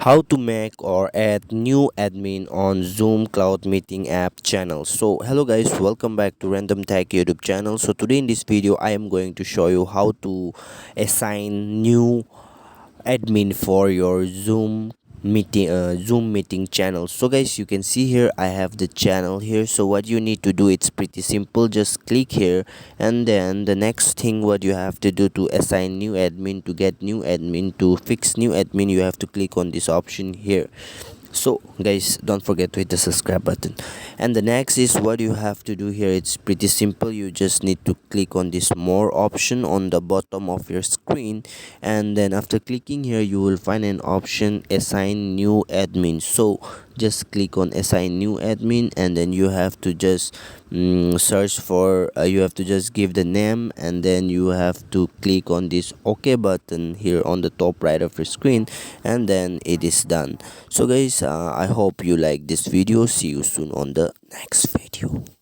how to make or add new admin on Zoom Cloud Meeting app channel. So hello guys, welcome back to Random Tech YouTube channel. So today in this video I am going to show you how to assign new admin for your Zoom meeting channel. So guys, you can see here I have the channel here. So what you need to do, it's pretty simple. Just click here, and then the next thing what you have to do to assign new admin, to get new admin, to fix new admin, you have to click on this option here. So guys, don't forget to hit the subscribe button. And the next is what you have to do here. It's pretty simple. You just need to click on this more option on the bottom of your screen, and then after clicking here you will find an option assign new admin. So just click on assign new admin, and then you have to just search for you have to just give the name, and then you have to click on this OK button here on the top right of your screen, and then it is done. So guys, I hope you like this video. See you soon on the next video.